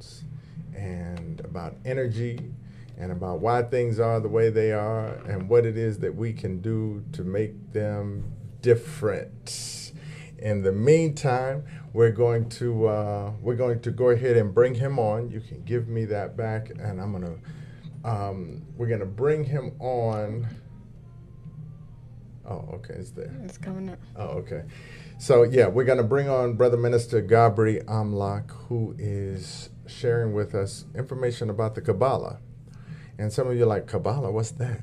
vibrations and about energy and about why things are the way they are and what it is that we can do to make them different. In the meantime, we're going to go ahead and bring him on. You can give me that back, and we're gonna bring him on. Oh, okay, it's there. It's coming up. Oh, okay. So yeah, we're gonna bring on Brother Minister Gabree Amlak, who is sharing with us information about the Kabbalah. And some of you are like, Kabbalah, what's that?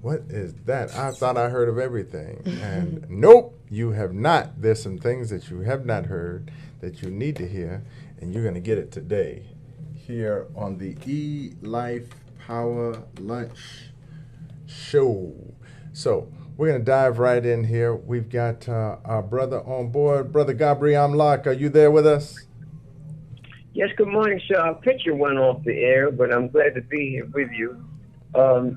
What is that? I thought I heard of everything. And nope, you have not. There's some things that you have not heard that you need to hear, and you're going to get it today here on the ELife Power Lunch Show. So we're going to dive right in here. We've got our brother on board. Brother Gabree Amlak, are you there with us? Yes, good morning, sir. Our picture went off the air, but I'm glad to be here with you.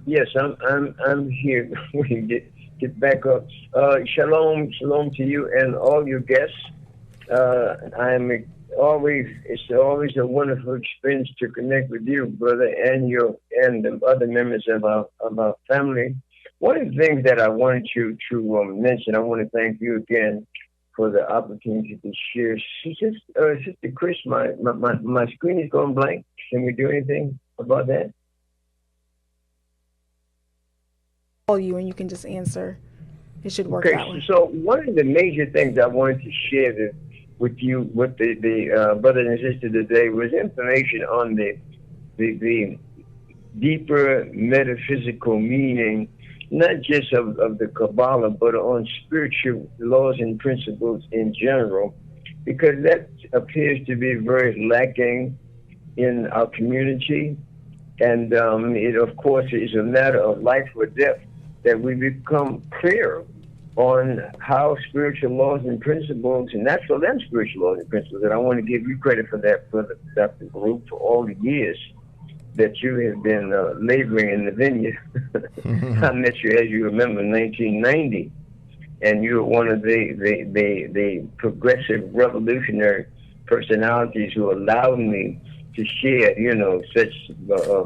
Yes, I'm here. We can get back up. Shalom to you and all your guests. It's always a wonderful experience to connect with you, brother, and the other members of our family. One of the things that I wanted to mention, I want to thank you again for the opportunity to share. Sister Chris, my screen is going blank. Can we do anything about that? Call you and you can just answer. It should work Okay, that way. so one of the major things I wanted to share with you, with the brothers and sisters today, was information on the deeper metaphysical meaning, not just of the Kabbalah, but on spiritual laws and principles in general, because that appears to be very lacking in our community. And it, of course, is a matter of life or death that we become clear on how spiritual laws and principles, and natural and spiritual laws and principles, and I want to give you credit for that, Brother Dr. Group, for all the years that you have been laboring in the vineyard. I met you, as you remember, in 1990, and you were one of the progressive revolutionary personalities who allowed me to share, such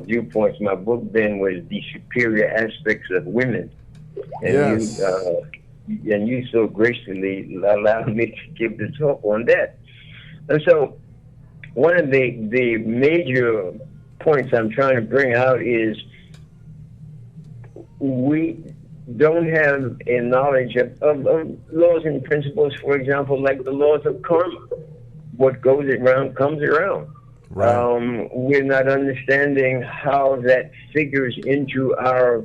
viewpoints. My book then was The Superior Aspects of Women. And yes. You so gracefully allowed me to give the talk on that. And so one of the major points I'm trying to bring out is we don't have a knowledge of laws and principles, for example, like the laws of karma. What goes around comes around. Right. We're not understanding how that figures into our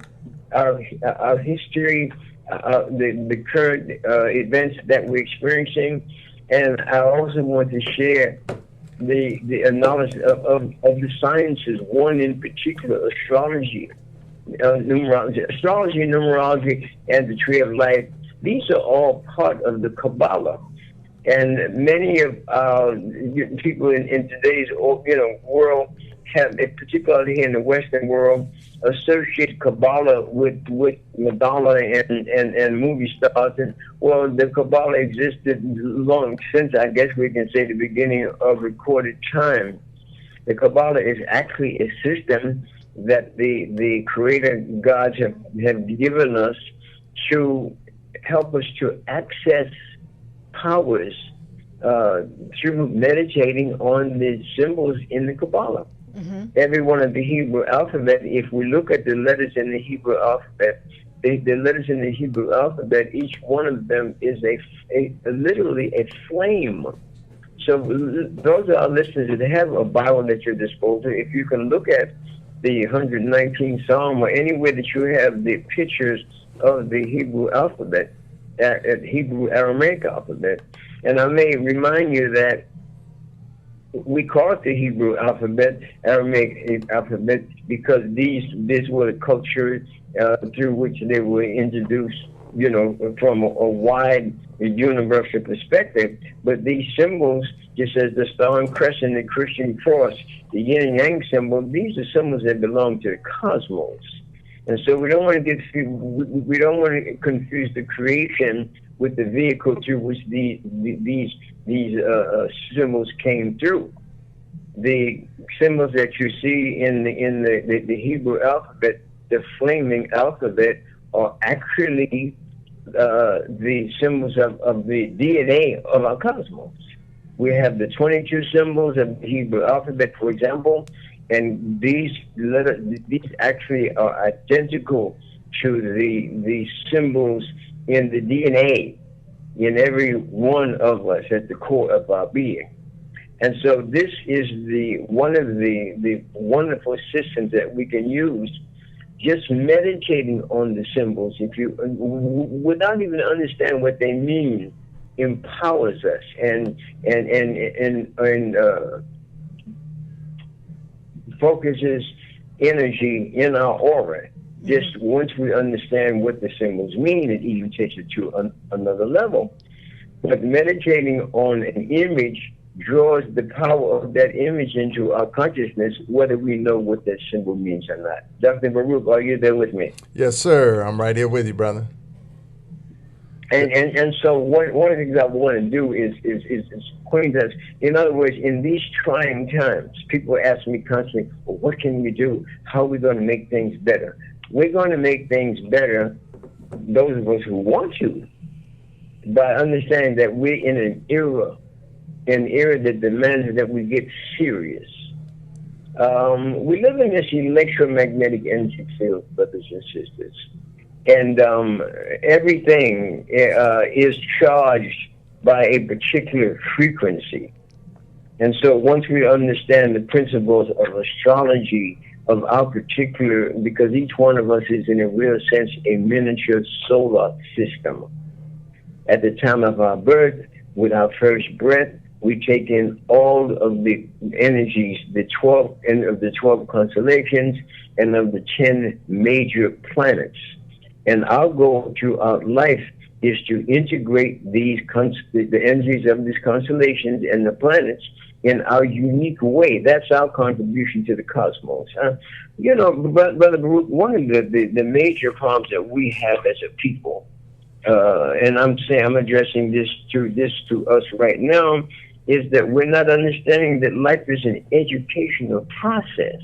history, the current events that we're experiencing. And I also want to share the knowledge of the sciences, one in particular, astrology, numerology, and the tree of life. These are all part of the Kabbalah. And many of people in today's world have, particularly here in the Western world, associate Kabbalah with Madonna and movie stars. And well, the Kabbalah existed long since, I guess we can say, the beginning of recorded time. The Kabbalah is actually a system that the Creator gods have given us to help us to access powers through meditating on the symbols in the Kabbalah. Mm-hmm. Every one of the Hebrew alphabet, if we look at the letters in the Hebrew alphabet, the letters in the Hebrew alphabet, each one of them is literally a flame. So those are our listeners that have a Bible at your disposal. If you can look at the 119th Psalm or anywhere that you have the pictures of the Hebrew alphabet, Hebrew Aramaic alphabet. And I may remind you that we call it the Hebrew alphabet, Aramaic alphabet, because these were the cultures through which they were introduced, from a wide universal perspective. But these symbols, just as the star and crescent, the Christian cross, the yin and yang symbol, these are symbols that belong to the cosmos. And so we don't want to confuse the creation with the vehicle through which these symbols came through. the symbols that you see in the Hebrew alphabet, the flaming alphabet, are actually the symbols of the DNA of our cosmos. We have the 22 symbols of the Hebrew alphabet, for example, and these actually are identical to the symbols in the DNA in every one of us at the core of our being. And so this is one of the wonderful systems that we can use. Just meditating on the symbols, if you without even understanding what they mean, empowers us and focuses energy in our aura. Just once we understand what the symbols mean, it even takes it to another level. But meditating on an image draws the power of that image into our consciousness, whether we know what that symbol means or not. Dr. Baruch, are you there with me? Yes, sir. I'm right here with you, brother. And so one of the things I want to do is point us. In other words, in these trying times, people ask me constantly, well, what can we do? How are we going to make things better? We're going to make things better, those of us who want to, by understanding that we're in an era that demands that we get serious. We live in this electromagnetic energy field, brothers and sisters, and everything is charged by a particular frequency. And so once we understand the principles of astrology, of our particular, because each one of us is in a real sense a miniature solar system. At the time of our birth, with our first breath, we take in all of the energies, the 12 constellations and of the 10 major planets. And our goal throughout life is to integrate the energies of these constellations and the planets in our unique way. That's our contribution to the cosmos. You know, Brother Baruch, one of the major problems that we have as a people, and I'm addressing this to us right now, is that we're not understanding that life is an educational process.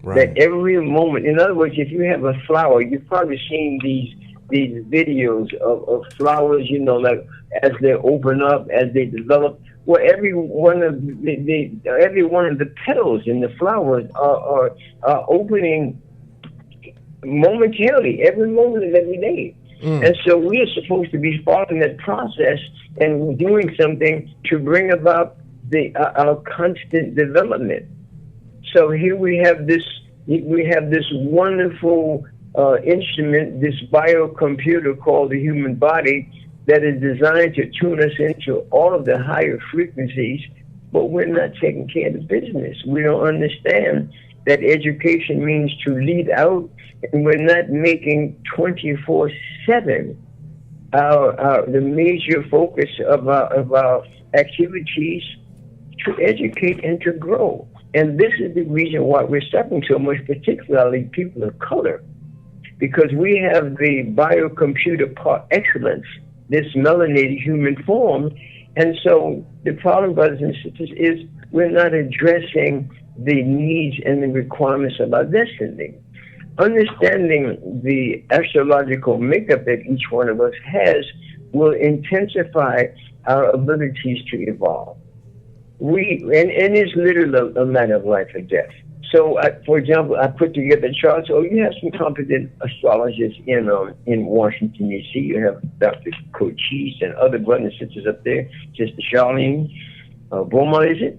Right. That every moment, in other words, if you have a flower, you've probably seen these videos of flowers, you know, like as they open up, as they develop. Well, every one of the petals in the flowers are opening momentarily, every moment of every day. And so we are supposed to be following that process and doing something to bring about our constant development. So here we have this wonderful instrument, this biocomputer called the human body, that is designed to tune us into all of the higher frequencies, but we're not taking care of the business. We don't understand that education means to lead out, and we're not making 24/7 the major focus of our activities to educate and to grow. And this is the reason why we're suffering so much, particularly people of color, because we have the biocomputer par excellence, this melanated human form. And so the problem, brothers and sisters, is we're not addressing the needs and the requirements of our destiny. Understanding the astrological makeup that each one of us has will intensify our abilities to evolve. And it's literally a matter of life or death. So, for example, I put together charts. Oh, you have some competent astrologers in Washington, D.C. You have Dr. Cochise and other brothers and sisters up there, Sister Charlene Beaumont, is it?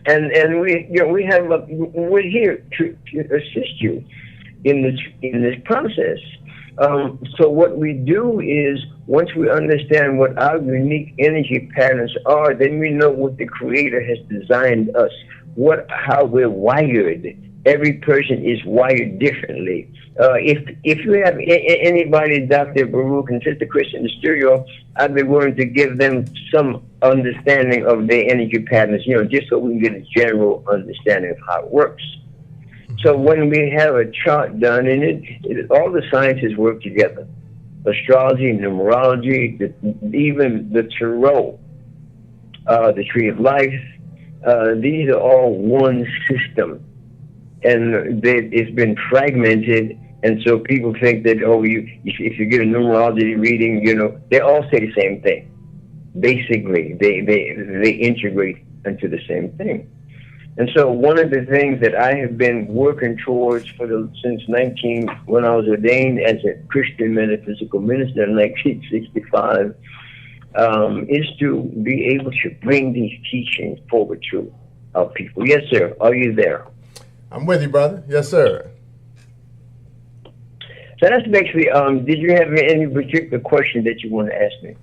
And we're here to assist you in this process. So what we do is, once we understand what our unique energy patterns are, then we know what the Creator has designed us, how we're wired. Every person is wired differently. If you have anybody, Dr. Baruch and Sister Christian in the studio, I'd be willing to give them some understanding of their energy patterns, just so we can get a general understanding of how it works. So when we have a chart done, and all the sciences work together, astrology, numerology, even the tarot, the tree of life, these are all one system, and it's been fragmented. And so people think that, oh, if you get a numerology reading, they all say the same thing. Basically, they integrate into the same thing. And so one of the things that I have been working towards since when I was ordained as a Christian metaphysical minister in 1965, is to be able to bring these teachings forward to our people. Yes, sir. Are you there? I'm with you, brother. Yes, sir. So that's basically, did you have any particular question that you want to ask me?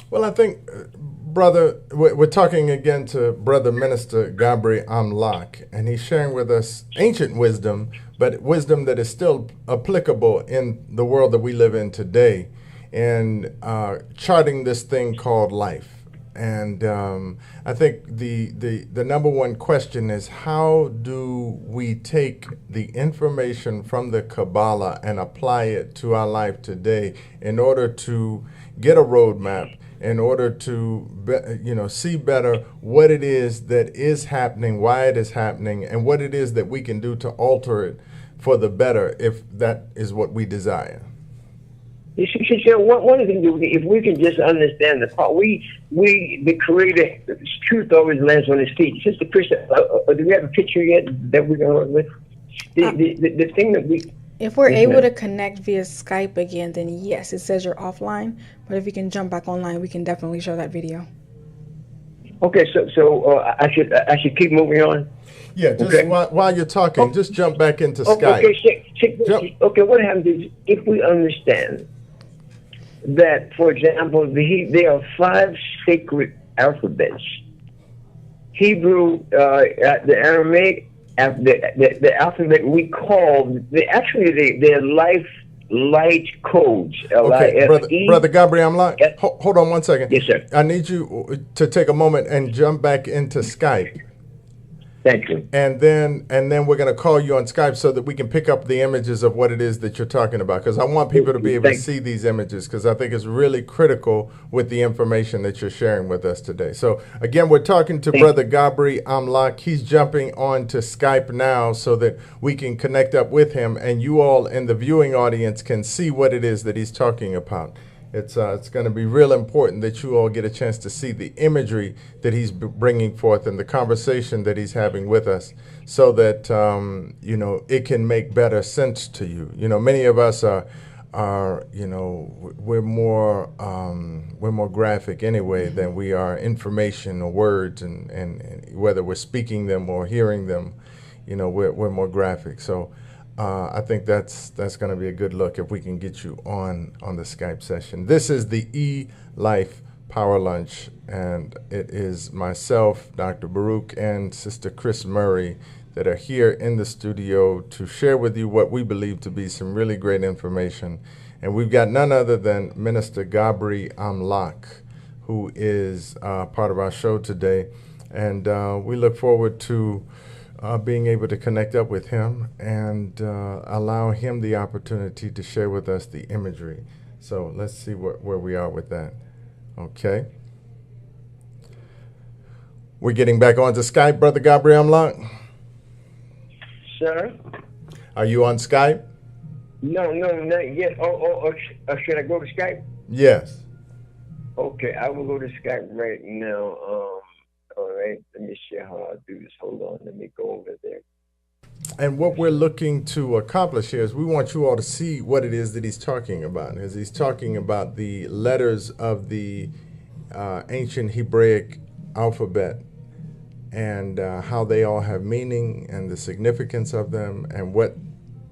Well, I think, brother, we're talking again to Brother Minister Gabree Amlak, and he's sharing with us ancient wisdom, but wisdom that is still applicable in the world that we live in today, and charting this thing called life. And I think the number one question is, how do we take the information from the Kabbalah and apply it to our life today in order to get a roadmap, in order to see better what it is that is happening, why it is happening, and what it is that we can do to alter it for the better, if that is what we desire. You see, one of the things, if we can just understand the part, the Creator, the truth always lands on His feet. Sister Chris, do we have a picture yet that we're going to work with? The thing that we... If we're able to connect via Skype again, then yes, it says you're offline. But if you can jump back online, we can definitely show that video. Okay, so I should keep moving on? Yeah, just while you're talking, just jump back into Skype. Okay, what happens is, if we understand that, for example, there are 5 sacred alphabets: Hebrew, the Aramaic, the alphabet we call they're light codes. Okay, brother Gabree Amlak, hold on one second. Yes, sir. I need you to take a moment and jump back into Skype. Thank you. And then we're going to call you on Skype so that we can pick up the images of what it is that you're talking about, because I want people to be able to see these images, because I think it's really critical with the information that you're sharing with us today. So again, we're talking to Brother Gabree Amlak. He's jumping on to Skype now so that we can connect up with him, and you all in the viewing audience can see what it is that he's talking about. It's going to be real important that you all get a chance to see the imagery that he's bringing forth and the conversation that he's having with us, so that it can make better sense to you. Many of us are we're more graphic anyway than we are information or words, and whether we're speaking them or hearing them, we're more graphic. So I think that's going to be a good look if we can get you on the Skype session. This is the ELife Power Lunch, and it is myself, Dr. Baruch, and Sister Chris Murray that are here in the studio to share with you what we believe to be some really great information. And we've got none other than Minister Gabree Amlak, who is part of our show today. And we look forward to being able to connect up with him and allow him the opportunity to share with us the imagery. So let's see where we are with that. Okay. We're getting back onto Skype, Brother Gabree Amlak. Sir? Are you on Skype? No, not yet. Should I go to Skype? Yes. Okay, I will go to Skype right now. All right, let me see how I do this. Hold on, let me go over there. And what we're looking to accomplish here is we want you all to see what it is that he's talking about. As he's talking about the letters of the ancient Hebraic alphabet, and how they all have meaning and the significance of them, and what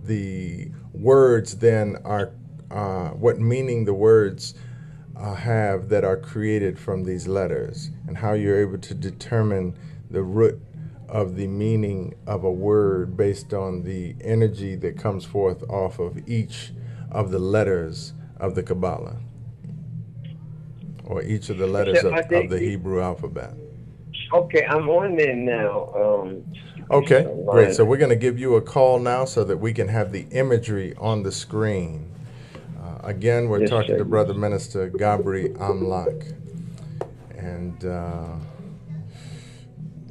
the words then are, what meaning the words have that are created from these letters, and how you're able to determine the root of the meaning of a word based on the energy that comes forth off of each of the letters of the Kabbalah, or each of the letters of the Hebrew alphabet. Okay, I'm on there now. Okay, great. So we're going to give you a call now so that we can have the imagery on the screen. Again, we're talking to Brother Minister Gabree Amlak. And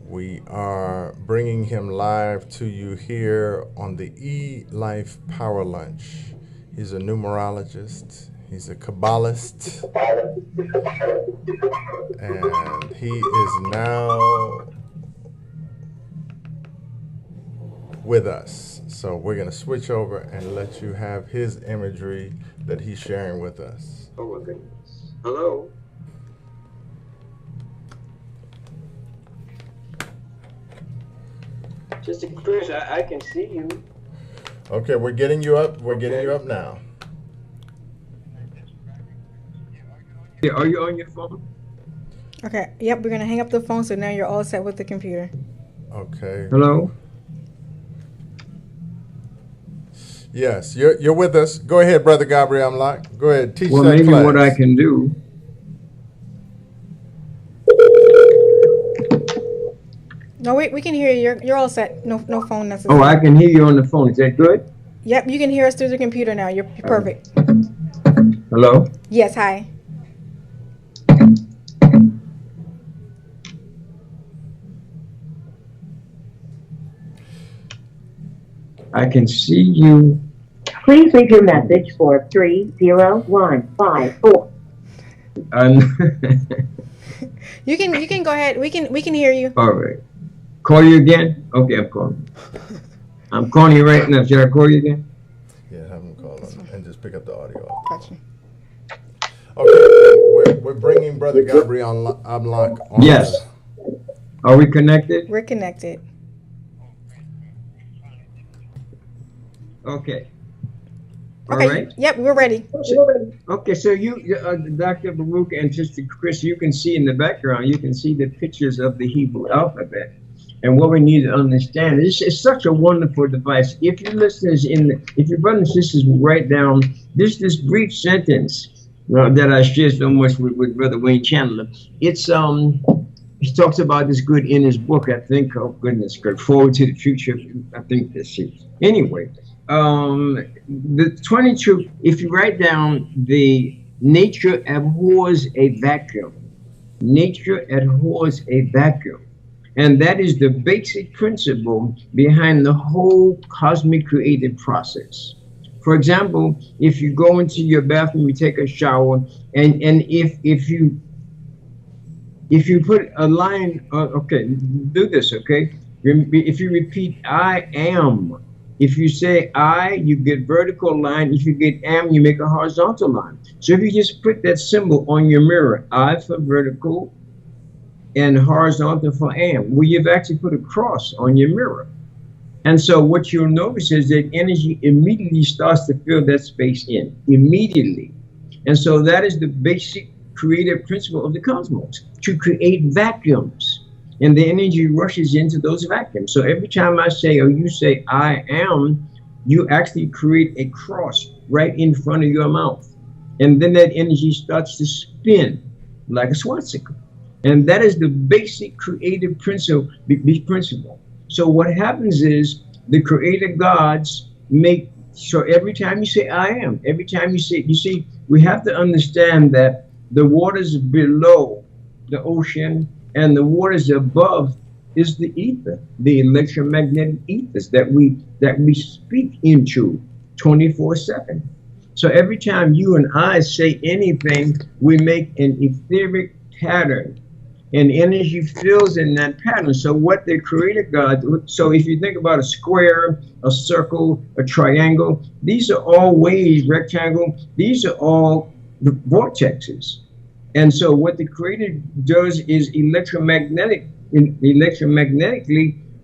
We are bringing him live to you here on the ELife Power Lunch. He's a numerologist. He's a Kabbalist. And he is now with us. So we're going to switch over and let you have his imagery that he's sharing with us. Oh my goodness. Hello. Sister Chris, I can see you. Okay, we're getting you up. We're getting you up now. Yeah, are you on your phone? Okay. Yep, we're gonna hang up the phone, so now you're all set with the computer. Okay. Hello. Yes, you're with us. Go ahead, Brother Gabree Amlak. Go ahead, teach Well, that maybe class. what I can do. No, we can hear you. You're all set. No phone necessary. Oh, I can hear you on the phone. Is that good? Yep, you can hear us through the computer now. You're perfect. Hello. Yes, hi. I can see you. Please leave your message for 30154. You can go ahead. We can hear you. All right. Call you again? Okay, I'm calling. I'm calling you right now. Should I call you again? Yeah, have him call him and just pick up the audio. Gotcha. Okay, we're bringing Brother Gabree Amlak on. Yes. Are we connected? We're connected. Okay. Okay. All right. Yep, we're ready. Okay, so you, Dr. Baruch and Sister Chris, you can see in the background, you can see the pictures of the Hebrew alphabet. And what we need to understand is it's such a wonderful device. If your listeners if your brothers and sisters will write down this brief sentence that I shared so much with Brother Wayne Chandler, it's he talks about this good in his book. I think, oh goodness, good forward to the future. I think that's it. Anyway, the 22. If you write down the nature abhors a vacuum. Nature abhors a vacuum. And that is the basic principle behind the whole cosmic creative process. For example, if you go into your bathroom, you take a shower, and if you put a line, okay, do this, okay? If you repeat I am, if you say I, you get vertical line. If you get am, you make a horizontal line. So if you just put that symbol on your mirror, I for vertical, and horizontal for am, well, you've actually put a cross on your mirror. And so what you'll notice is that energy immediately starts to fill that space in, immediately. And so that is the basic creative principle of the cosmos, to create vacuums. And the energy rushes into those vacuums. So every time I say, or you say, I am, you actually create a cross right in front of your mouth. And then that energy starts to spin like a swastika. And that is the basic creative principle. So what happens is the creator gods make, so every time you say I am, every time you see, we have to understand that the waters below the ocean and the waters above is the ether, the electromagnetic ethers that we speak into 24/7. So every time you and I say anything, we make an etheric pattern. And energy fills in that pattern. So what the creator God, so if you think about a square, a circle, a triangle, these are all waves, rectangle, these are all the vortexes. And so what the creator does is electromagnetically,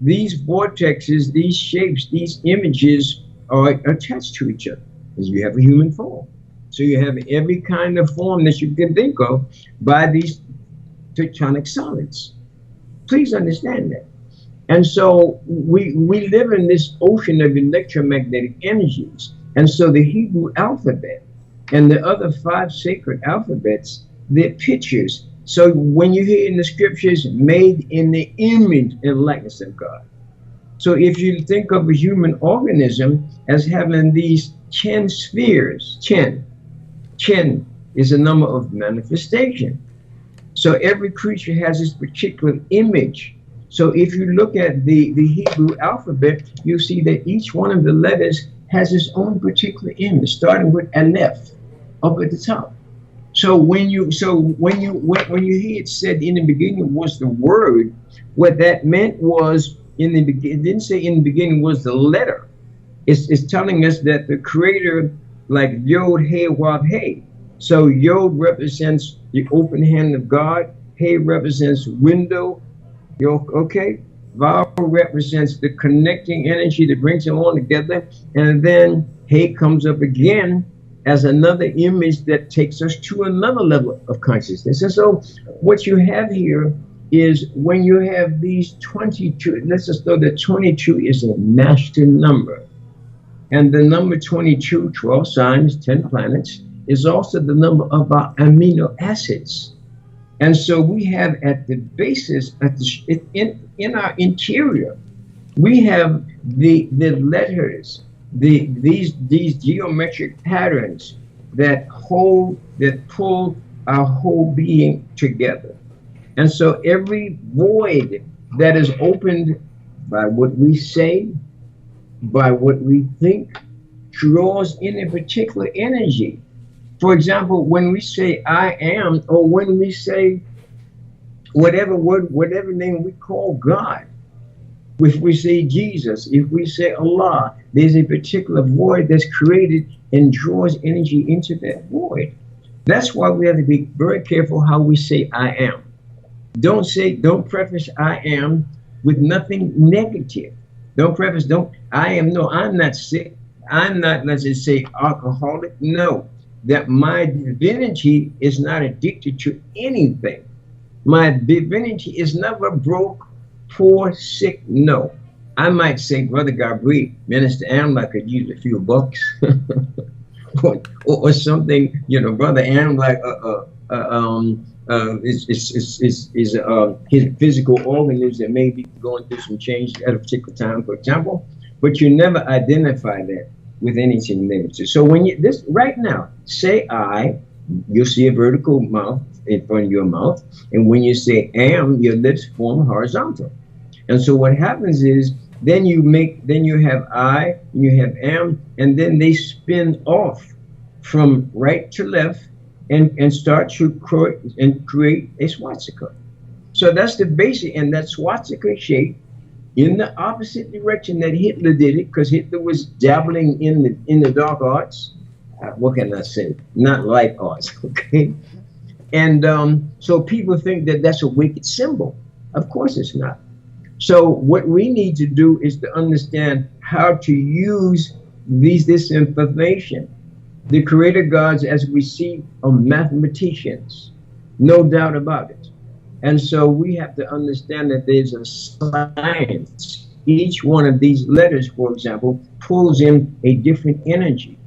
these vortexes, these shapes, these images are attached to each other. As you have a human form. So you have every kind of form that you can think of by these tectonic solids. Please understand that. And so we live in this ocean of electromagnetic energies. And so the Hebrew alphabet and the other 5 sacred alphabets, they're pictures. So when you hear in the scriptures, made in the image and likeness of God. So if you think of a human organism as having these 10 spheres, 10 is a number of manifestation. So every creature has this particular image. So if you look at the Hebrew alphabet, you see that each one of the letters has its own particular image, starting with Aleph up at the top. So when you hear it said in the beginning was the word, what that meant was in the beginning. It didn't say in the beginning was the letter. It's telling us that the creator, like Yod, Hey, Wav, Hey. So Yod represents the open hand of God. Hey represents window. Okay. Vav represents the connecting energy that brings them all together. And then Hey comes up again as another image that takes us to another level of consciousness. And so what you have here is when you have these 22, let's just know that 22 is a master number. And the number 22, 12 signs, 10 planets, is also the number of our amino acids. And so we have at the basis, in our interior, we have the letters, these geometric patterns that pull our whole being together. And so every void that is opened by what we say, by what we think, draws in a particular energy. For example, when we say I am, or when we say whatever word, whatever name we call God, if we say Jesus, if we say Allah, there's a particular void that's created and draws energy into that void. That's why we have to be very careful how we say I am. Don't preface I am with nothing negative. I'm not sick. I'm not, let's just say, alcoholic. No, that my divinity is not addicted to anything. My divinity is never broke, poor, sick. No. I might say, Brother Gabree, Minister Amlak could use a few bucks or something, Brother Amlak, his physical organism may be going through some change at a particular time, for example, but you never identify that with anything negative. So when right now, say I, you'll see a vertical mouth in front of your mouth, and when you say am, your lips form horizontal. And so what happens is, then you have I, and you have am, and then they spin off from right to left and start to create a swastika. So that's the basic, and that swastika shape in the opposite direction that Hitler did it, because Hitler was dabbling in the dark arts. What can I say? Not light arts, okay? And so people think that that's a wicked symbol. Of course it's not. So what we need to do is to understand how to use this information. The creator gods, as we see, are mathematicians, no doubt about it. And so we have to understand that there's a science. Each one of these letters, for example, pulls in a different energy.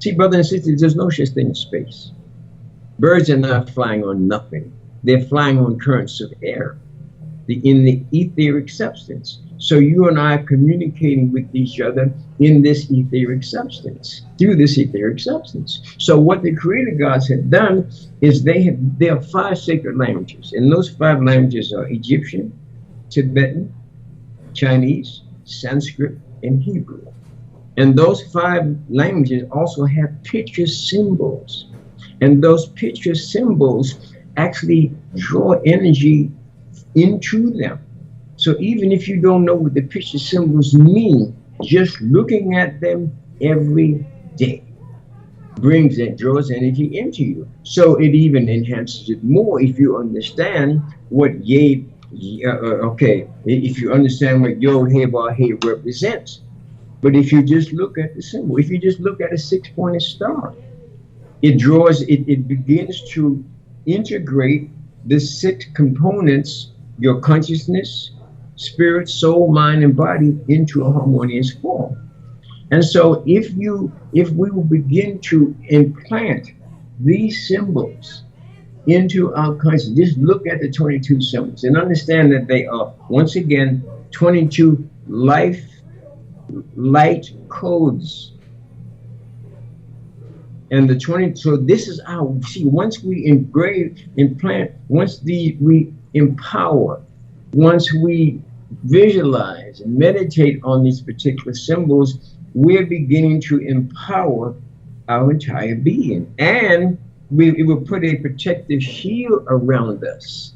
See, brothers and sisters, there's no such thing as space. Birds are not flying on nothing. They're flying on currents of air in the etheric substance. So you and I are communicating with each other in this etheric substance, through this etheric substance. So what the creator gods have done is there are 5 sacred languages, and those 5 languages are Egyptian, Tibetan, Chinese, Sanskrit, and Hebrew. And those 5 languages also have picture symbols. And those picture symbols actually draw energy into them. So even if you don't know what the picture symbols mean, just looking at them every day draws energy into you. So it even enhances it more if you understand what if you understand what Yod, Hey, Vav, Hey represents. But if you just look at the symbol, if you just look at a 6-pointed star, it begins to integrate the 6 components, your consciousness, spirit, soul, mind, and body, into a harmonious form. And so if we will begin to implant these symbols into our consciousness, just look at the 22 symbols and understand that they are, once again, 22 light codes. And so this is once we implant, we empower once we visualize and meditate on these particular symbols, we're beginning to empower our entire being. And it will put a protective shield around us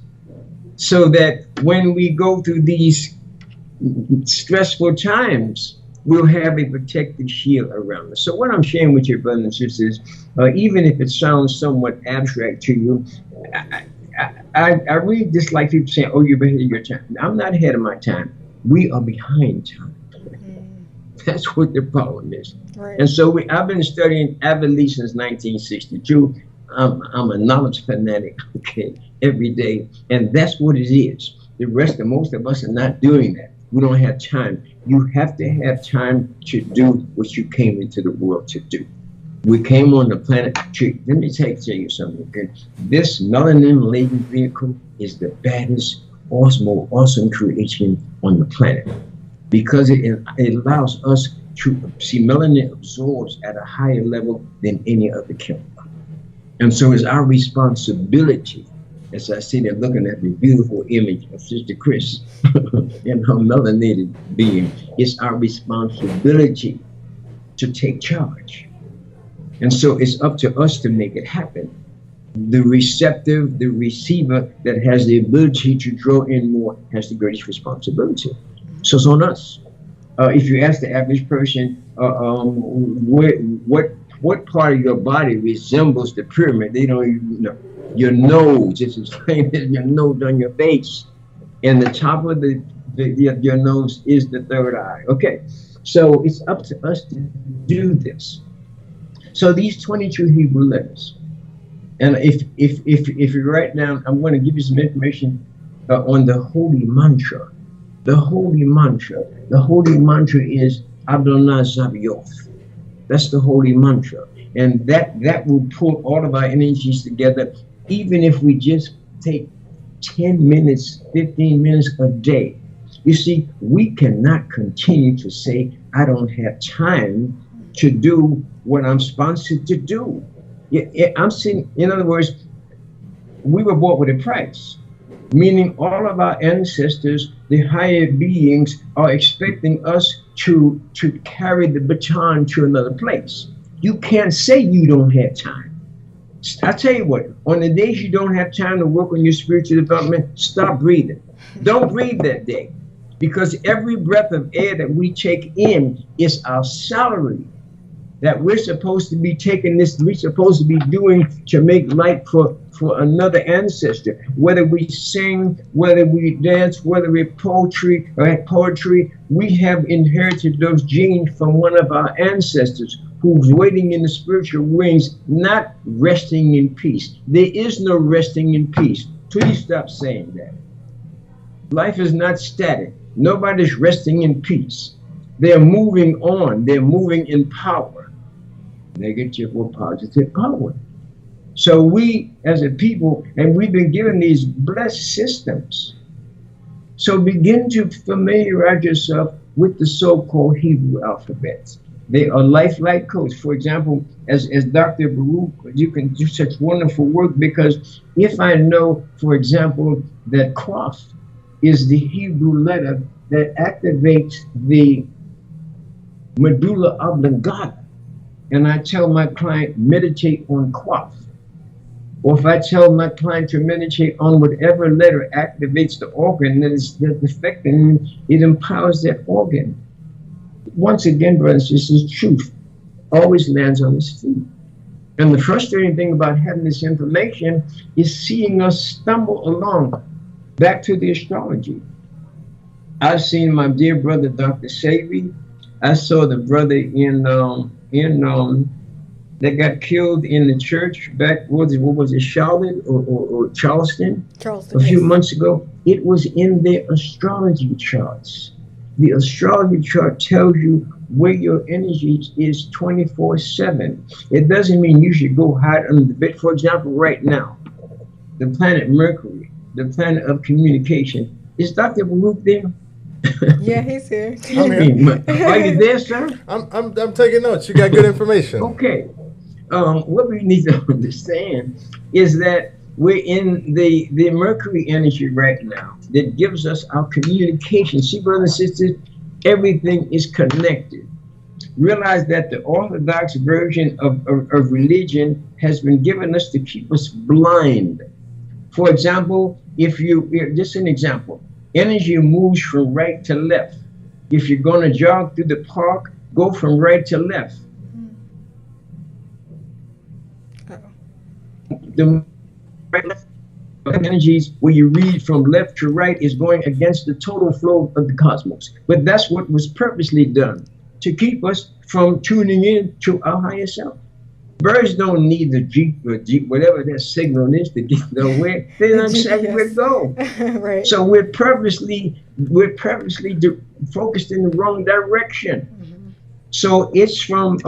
so that when we go through these stressful times, we'll have a protective shield around us. So what I'm sharing with you, brothers and sisters, even if it sounds somewhat abstract to you, I really dislike people saying, oh, you're ahead of your time. I'm not ahead of my time. We are behind time. That's what the problem is. Right. And so I've been studying Gabree since 1962. I'm a knowledge fanatic, okay, every day. And that's what it is. The rest of most of us are not doing that. We don't have time. You have to have time to do what you came into the world to do. We came on the planet. Let me tell you something, okay? This melanin-laden vehicle is the baddest, awesome creation on the planet because it allows us to see melanin absorbs at a higher level than any other chemical. And so it's our responsibility, as I see them looking at the beautiful image of Sister Chris and her melanated being, it's our responsibility to take charge. And so it's up to us to make it happen. The receptive, the receiver that has the ability to draw in more has the greatest responsibility. So it's on us. If you ask the average person, what part of your body resembles the pyramid, they don't even know. Your nose, it's as plain as your nose on your face. And the top of your nose is the third eye. Okay, so it's up to us to do this. So these 22 Hebrew letters, and if you write down, I'm going to give you some information on the holy mantra. The holy mantra. The holy mantra is Adonai Zabioth. That's the holy mantra, and that will pull all of our energies together. Even if we just take 10 minutes, 15 minutes a day. You see, we cannot continue to say, I don't have time to do what I'm sponsored to do. I'm saying, in other words, we were bought with a price, meaning all of our ancestors, the higher beings, are expecting us to carry the baton to another place. You can't say you don't have time. I tell you what, on the days you don't have time to work on your spiritual development, stop breathing. Don't breathe that day, because every breath of air that we take in is our salary that we're supposed to be taking this, we're supposed to be doing to make light for another ancestor. Whether we sing, whether we dance, whether we poetry, we have inherited those genes from one of our ancestors who's waiting in the spiritual wings, not resting in peace. There is no resting in peace. Please stop saying that. Life is not static. Nobody's resting in peace. They're moving on. They're moving in power. Negative or positive power. So we, as a people, and we've been given these blessed systems. So begin to familiarize yourself with the so-called Hebrew alphabet. They are lifelike codes. For example, as Dr. Baruch, you can do such wonderful work, because if I know, for example, that Qaf is the Hebrew letter that activates the medulla oblongata, and I tell my client, meditate on Qaf, or if I tell my client to meditate on whatever letter activates the organ that's affecting him, it empowers that organ. Once again, brothers, this is truth. Always lands on his feet. And the frustrating thing about having this information is seeing us stumble along back to the astrology. I've seen my dear brother, Dr. Savy. I saw the brother that got killed in the church back, what was it, Charlotte or Charleston? Charleston, a few yes. months ago. It was in their astrology charts. The astrology chart tells you where your energy is 24/7. It doesn't mean you should go hide under the bed. For example, right now, the planet Mercury, the planet of communication. Is Dr. Baruch there? Yeah, he's here. I'm here. Are you there, sir? I'm taking notes. You got good information. Okay. What we need to understand is that we're in the Mercury energy right now that gives us our communication. See, brothers and sisters, everything is connected. Realize that the Orthodox version of religion has been given us to keep us blind. For example, just an example, energy moves from right to left. If you're going to jog through the park, go from right to left. The energies where you read from left to right is going against the total flow of the cosmos. But that's what was purposely done, to keep us from tuning in to our higher self. Birds don't need the Jeep, whatever that signal is to get nowhere. They don't exactly where to go. Right. So we're purposely focused in the wrong direction. Mm-hmm. So it's from,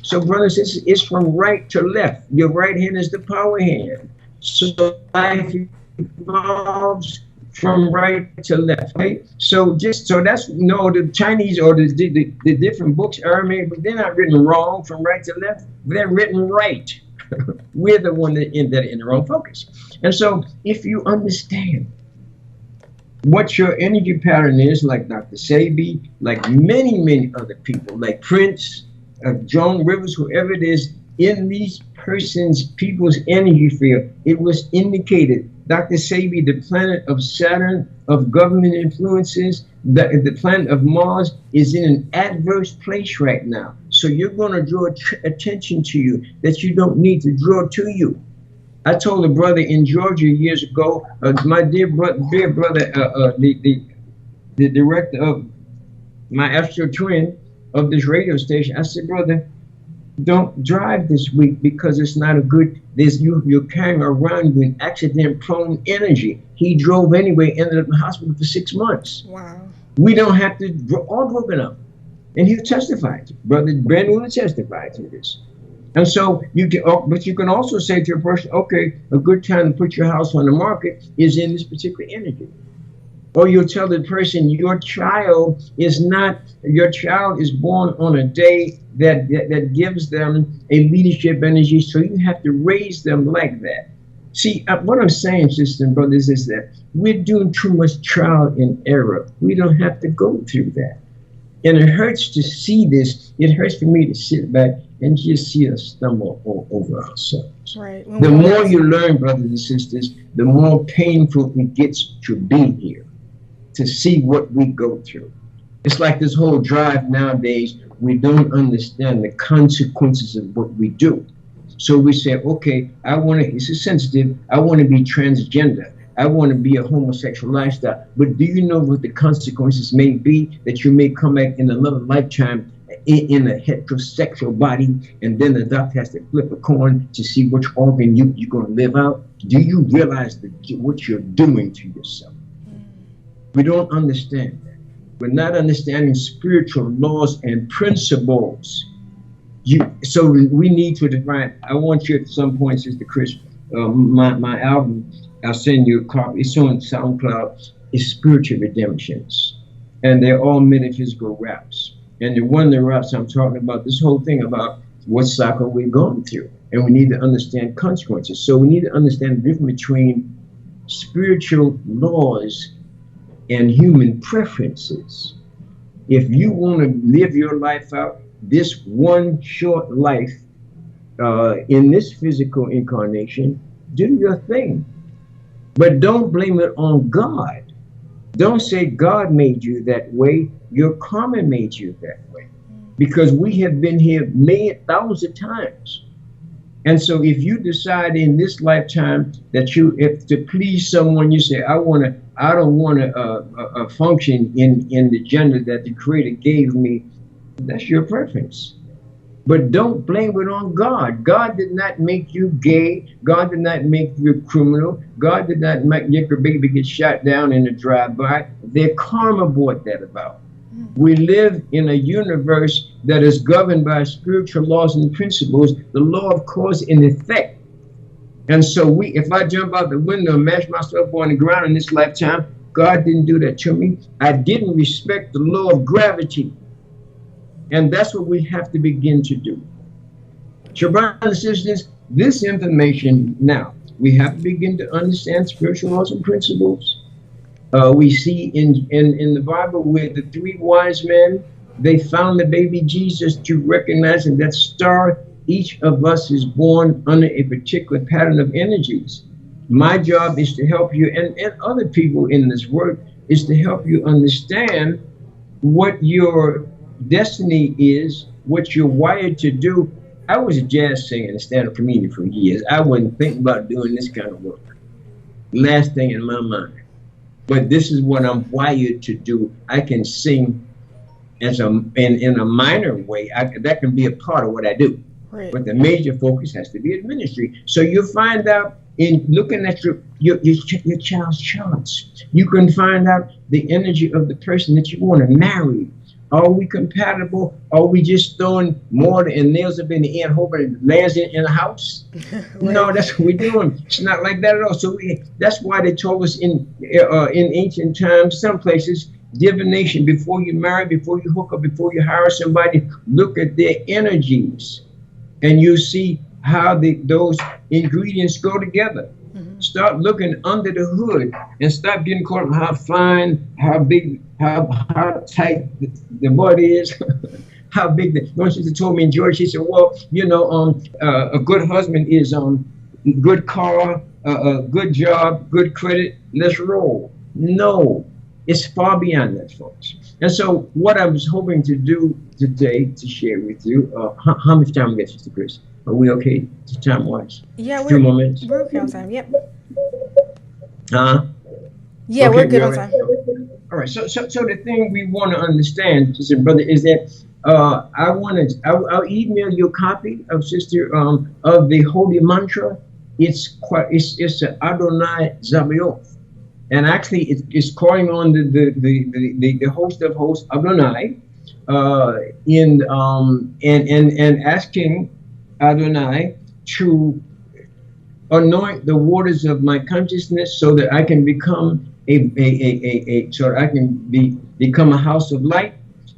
so brothers, it's from right to left. Your right hand is the power hand. So life evolves from right to left, right? So that's the Chinese or the different books are made, but they're not written wrong from right to left. They're written right. We're the one that in the wrong focus. And so if you understand what your energy pattern is, like Dr. Sebi, like many other people, like Prince, Joan Rivers, whoever it is, in these people's energy field, it was indicated. Dr. Sebi, the planet of Saturn, of government influences, the planet of Mars is in an adverse place right now. So you're going to draw attention to you that you don't need to draw to you. I told a brother in Georgia years ago, my dear brother, the director of my astral twin of this radio station, I said, brother, don't drive this week because it's not a good, you're carrying around you an accident-prone energy. He drove anyway, ended up in the hospital for 6 months. Wow. We don't have to, all broken up. And he testified, Brother Ben will testify to this. And so but you can also say to a person, okay, a good time to put your house on the market is in this particular energy. Or you'll tell the person your child is born on a day that gives them a leadership energy, so you have to raise them like that. See, what I'm saying, sisters and brothers, is that we're doing too much trial and error. We don't have to go through that. And it hurts to see this. It hurts for me to sit back and just see us stumble over ourselves. Right. The more you learn, brothers and sisters, the more painful it gets to be here, to see what we go through. It's like this whole drive nowadays, we don't understand the consequences of what we do. So we say, okay, this is sensitive, I want to be transgender. I want to be a homosexual lifestyle. But do you know what the consequences may be? That you may come back in another lifetime in a heterosexual body, and then the doctor has to flip a coin to see which organ you're going to live out. Do you realize what you're doing to yourself? We don't understand that. We're not understanding spiritual laws and principles. So we need to define. I want you at some point, Sister Chris, my album, I'll send you a copy. It's on SoundCloud. It's Spiritual Redemptions. And they're all metaphysical raps. And the one of the raps I'm talking about, this whole thing about what cycle we're going through. And we need to understand consequences. So we need to understand the difference between spiritual laws and human preferences. If you want to live your life out, this one short life in this physical incarnation, do your thing. But don't blame it on God. Don't say God made you that way. Your karma made you that way. Because we have been here thousands of times. And so if you decide in this lifetime that if to please someone, you say, I don't want to function in the gender that the Creator gave me, that's your preference. But don't blame it on God. God did not make you gay. God did not make you a criminal. God did not make your baby get shot down in a drive-by. Their karma brought that about. We live in a universe that is governed by spiritual laws and principles, the law of cause and effect. And so if I jump out the window and mash myself on the ground in this lifetime, God didn't do that to me. I didn't respect the law of gravity. And that's what we have to begin to do. So, brothers and sisters, this information now, We have to begin to understand spiritual laws and principles. We see in the Bible where the three wise men, they found the baby Jesus to recognize in that star, each of us is born under a particular pattern of energies. My job is to help you and other people in this work is to help you understand what your destiny is, what you're wired to do. I was a jazz singer and stand-up comedian for years. I wasn't thinking about doing this kind of work. Last thing in my mind. But this is what I'm wired to do. I can sing as in a minor way. That can be a part of what I do. Right. But the major focus has to be in ministry. So you find out in looking at your child's charts, you can find out the energy of the person that you want to marry. Are we compatible? Are we just throwing mortar and nails up in the end, hoping it lands in a house? Right. No, that's what we're doing. It's not like that at all. So that's why they told us in ancient times, some places, divination, before you marry, before you hook up, before you hire somebody, look at their energies. And you see how those ingredients go together. Mm-hmm. Start looking under the hood and stop getting caught up how fine, how big, how tight the body is, how big the. One sister told me in Georgia, she said, well, a good husband is good car, a good job, good credit, let's roll. No, it's far beyond that, folks. And so what I was hoping to do today to share with you, how much time we get, Sister Chris? Are we okay time-wise? Yeah, we're okay on time. Yep. Yeah, okay, we're good on time. All right. So the thing we want to understand, sister brother, is that I'll email you a copy of Sister of the holy mantra. It's an Adonai Zabaoth, and actually it's calling on the host of hosts Adonai, and asking Adonai to anoint the waters of my consciousness so that I can become become a house of light,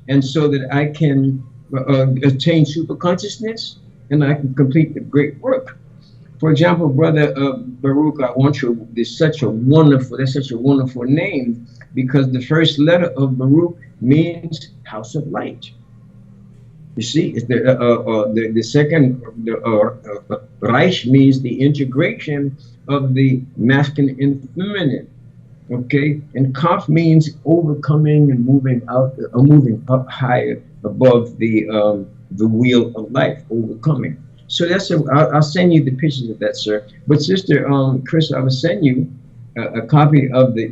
and so that I can attain super consciousness and I can complete the great work. For example, Brother Baruch, I want you. That's such a wonderful name, because the first letter of Baruch means house of light. You see, it's the second Reich means the integration of the masculine and feminine. Okay, and Kaf means overcoming and moving up higher above the wheel of life, overcoming. So I'll send you the pictures of that, sir. But Sister Chris, I will send you a copy of the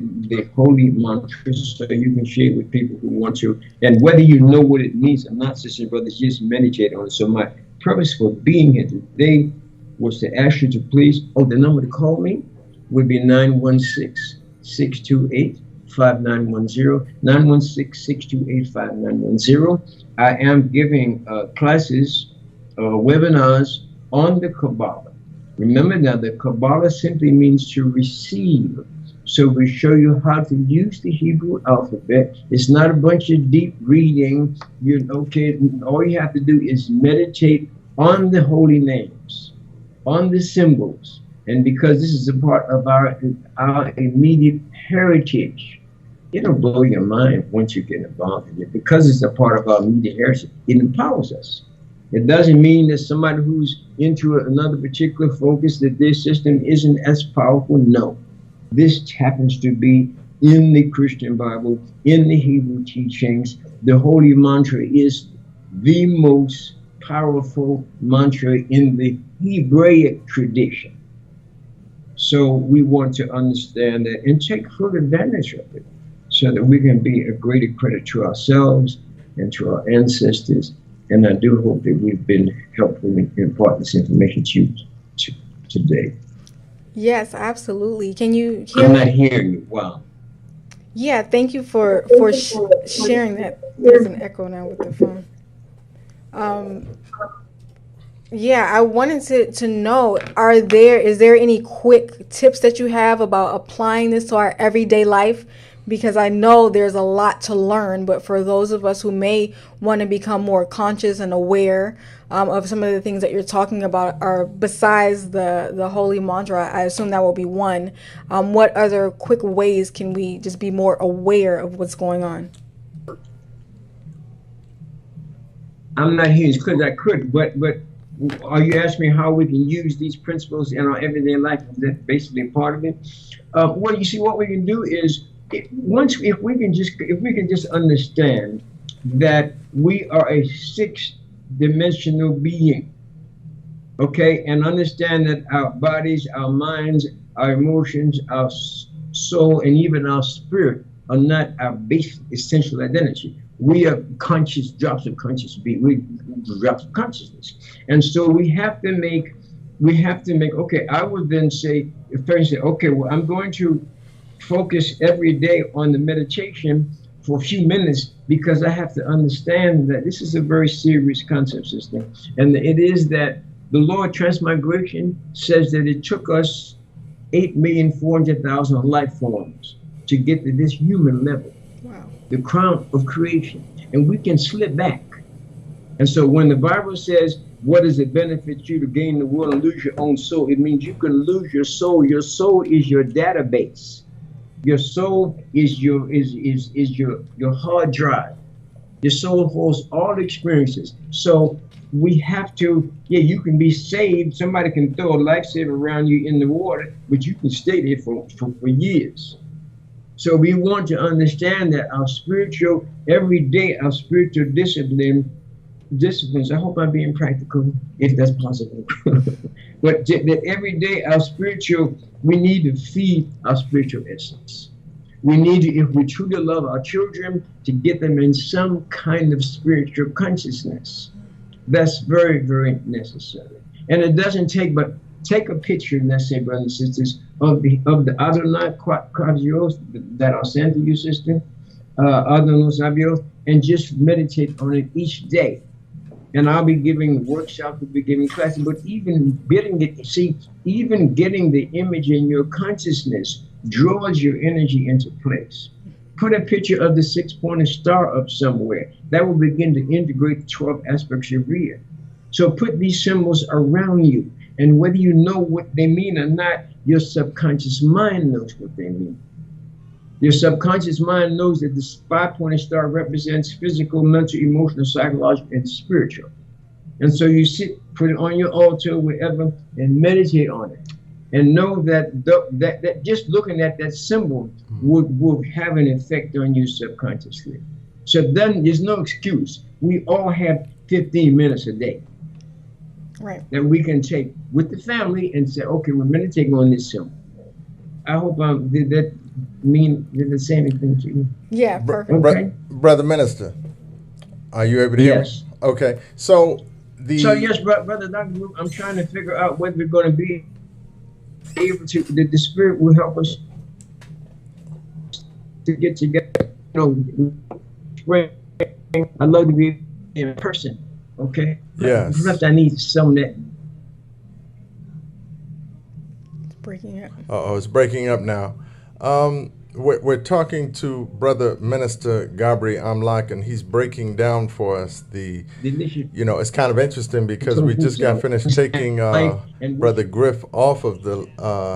holy mantra so you can share it with people who want to. And whether you know what it means or not, sister and brothers, just meditate on it. So my purpose for being here today was to ask you to please, the number to call me would be 916-628-5910, 916-628-5910. I am giving classes, webinars on the Kabbalah. Remember now, the Kabbalah simply means to receive. So we show you how to use the Hebrew alphabet. It's not a bunch of deep reading. All you have to do is meditate on the holy names, on the symbols. And because this is a part of our immediate heritage, it'll blow your mind once you get involved in it. Because it's a part of our immediate heritage, it empowers us. It doesn't mean that somebody who's into another particular focus, that their system isn't as powerful. No. This happens to be in the Christian Bible, in the Hebrew teachings. The holy mantra is the most powerful mantra in the Hebraic tradition. So we want to understand that and take full advantage of it so that we can be a greater credit to ourselves and to our ancestors. And I do hope that we've been helpful in imparting this information to you today. Yes, absolutely. Can you hear I'm not hearing you. Wow. Yeah, thank you for sharing that. There's an echo now with the phone. Yeah, I wanted to know, is there any quick tips that you have about applying this to our everyday life? because I know there's a lot to learn. But for those of us who may want to become more conscious and aware of some of the things that you're talking about, are besides the holy mantra, I assume that will be one. What other quick ways can we just be more aware of what's going on? I'm not here as clear as I could, but are you asking me how we can use these principles in our everyday life? Is that basically part of it? Well, you see, what we can do is if we can just understand that we are a six-dimensional being, okay, and understand that our bodies, our minds, our emotions, our soul, and even our spirit are not our basic essential identity. We are conscious drops of conscious being. We drops of consciousness, and so we have to make. Okay, I would then say, if I say, okay, well, I'm going to focus every day on the meditation for a few minutes, because I have to understand that this is a very serious concept system, and it is that the law of transmigration says that it took us 8,400,000 life forms to get to this human level. Wow. The crown of creation, and we can slip back. And so when the Bible says, what does it benefit you to gain the world and lose your own soul? It means you can lose your soul. Your soul is your database. Your soul is your hard drive. Your soul holds all experiences. So we have to, you can be saved. Somebody can throw a lifesaver around you in the water, but you can stay there for years. So we want to understand that our spiritual, every day, our spiritual disciplines, I hope I'm being practical, if that's possible. But that every day, we need to feed our spiritual essence. We need to, if we truly love our children, to get them in some kind of spiritual consciousness. That's very, very necessary. And it doesn't take, but take a picture, let's say, brothers and sisters, of the Adonai Quadrios that I'll send to you, sister, Adonai Savios, and just meditate on it each day. And I'll be giving workshops, we'll be giving classes, but even getting the image in your consciousness draws your energy into place. Put a picture of the six-pointed star up somewhere. That will begin to integrate the 12 aspects of Rhea. So put these symbols around you, and whether you know what they mean or not, your subconscious mind knows what they mean. Your subconscious mind knows that the five-pointed star represents physical, mental, emotional, psychological, and spiritual. And so you put it on your altar, wherever, and meditate on it. And know that that just looking at that symbol would have an effect on you subconsciously. So then there's no excuse. We all have 15 minutes a day. Right. That we can take with the family and say, okay, we're meditating on this symbol. I hope did that mean the same thing to you? Yeah, perfect. Okay. Brother Minister, are you able to hear me? Yes. Okay. So yes, Brother Dr. Luke, I'm trying to figure out whether we're going to be able to, the Spirit will help us to get together. I love to be in person. Okay. Yes. Perhaps I need some of that. It's breaking up. It's breaking up now. We're talking to Brother Minister Gabree Amlak, and he's breaking down for us it's kind of interesting because we just got finished taking Brother Griff off of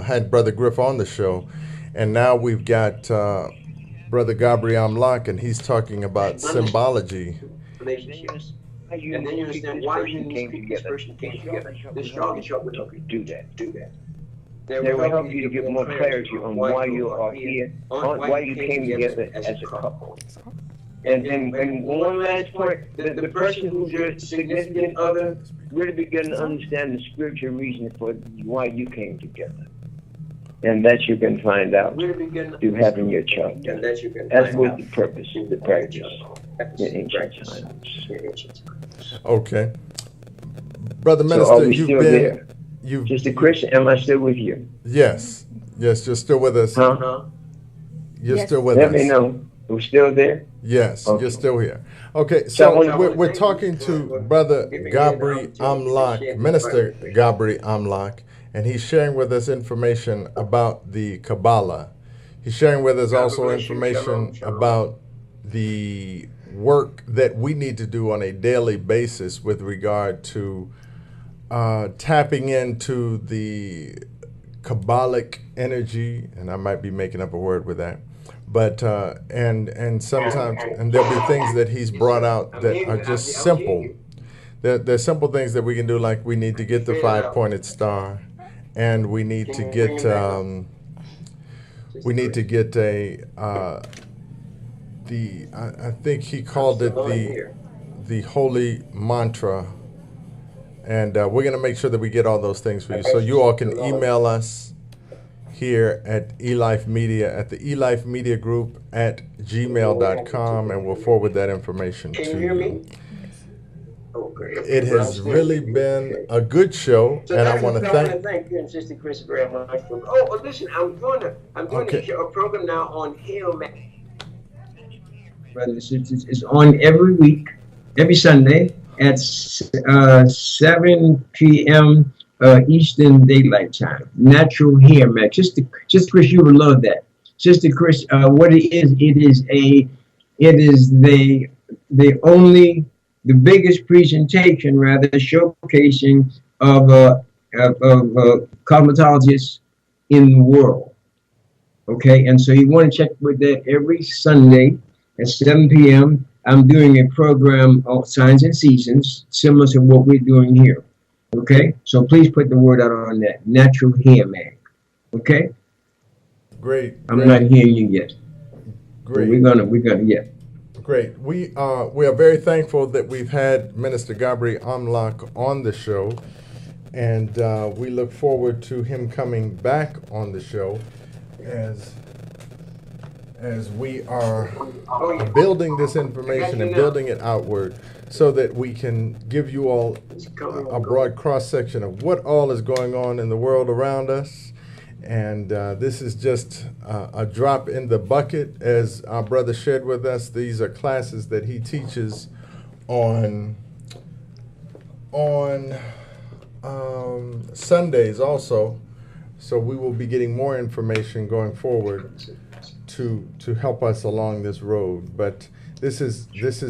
had Brother Griff on the show, and now we've got Brother Gabree Amlak, and he's talking about symbology. Relationships. And then you understand why this person came together. The strongest help will help you do that. They will help you to get more clarity on why you are here, why you came together as a couple. And one last point, the person who's your significant other really begin to understand the spiritual reason for why you came together. And that you can find out through having your child. That was the purpose of the practice in ancient times. Okay. Brother Minister, so are we you've still been there? Just a question, am I still with you? Yes, you're still with us. You're still with Let us. me know. We're still there? Yes, Okay. You're still here. Okay, so we're talking to Brother Gabree Amlak, Minister Gabree Amlak, and he's sharing with us information about the Kabbalah. He's sharing with us also information about the work that we need to do on a daily basis with regard to tapping into the Kabbalic energy, and I might be making up a word with that, but and sometimes, and there'll be things that he's brought out that are just simple. There's simple things that we can do, like we need to get the 5-pointed star, and we need to get I think he called it the holy mantra. And we're going to make sure that we get all those things for you. So you all can email us here at ELife Media, at the ELife Media Group at gmail.com, and we'll forward that information to you. Can you hear me? Okay. It has really been a good show, and I want to thank you and Sister Chris very much. Oh, listen, I'm doing a program now on Hail Mary. Brothers and sisters, it's on every week, every Sunday at 7 p.m. Eastern Daylight Time. Natural hair, Max. Sister Chris, you would love that. Sister Chris, what it is the biggest presentation, rather, showcasing of cosmetologists in the world. Okay, and so you want to check with that every Sunday at 7 p.m. I'm doing a program of Signs and Seasons, similar to what we're doing here. Okay? So please put the word out on that. Natural hair, man. Okay? Great. I'm not hearing you yet. Great. We're gonna, yeah. Great. We are very thankful that we've had Minister Gabree Amlak on the show, and we look forward to him coming back on the show as we are building this information and building it outward so that we can give you all a broad cross-section of what all is going on in the world around us. And this is just a drop in the bucket. As our brother shared with us, these are classes that he teaches on Sundays also. So we will be getting more information going forward to help us along this road. But this has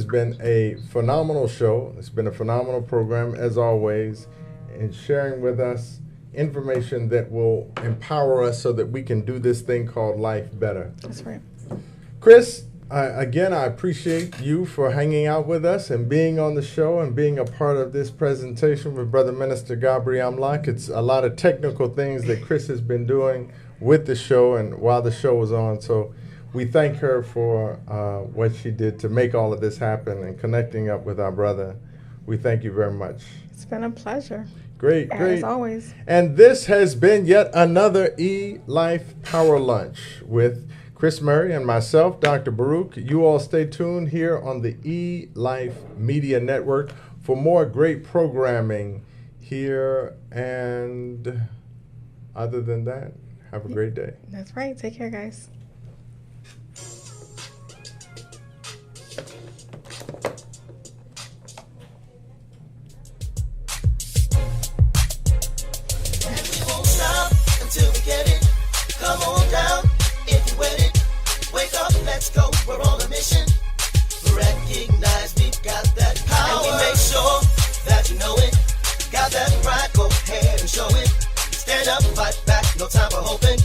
been a phenomenal show. It's been a phenomenal program, as always, and sharing with us information that will empower us so that we can do this thing called life better. That's right. Chris, I appreciate you for hanging out with us and being on the show and being a part of this presentation with Brother Minister Gabree Amlak. It's a lot of technical things that Chris has been doing with the show and while the show was on. So we thank her for what she did to make all of this happen and connecting up with our brother. We thank you very much. It's been a pleasure. Great. As always. And this has been yet another ELife Power Lunch with Chris Murray and myself, Dr. Baruch. You all stay tuned here on the ELife Media Network for more great programming here. And other than that, have a great day. That's right. Take care, guys. Until we get it, come on down if you wet it. Wake up, let's go, we're on a mission. Recognize we've got that power, and we make sure that you know it. Got that pride, go ahead and show it. Stand up, fight back, no time for hoping.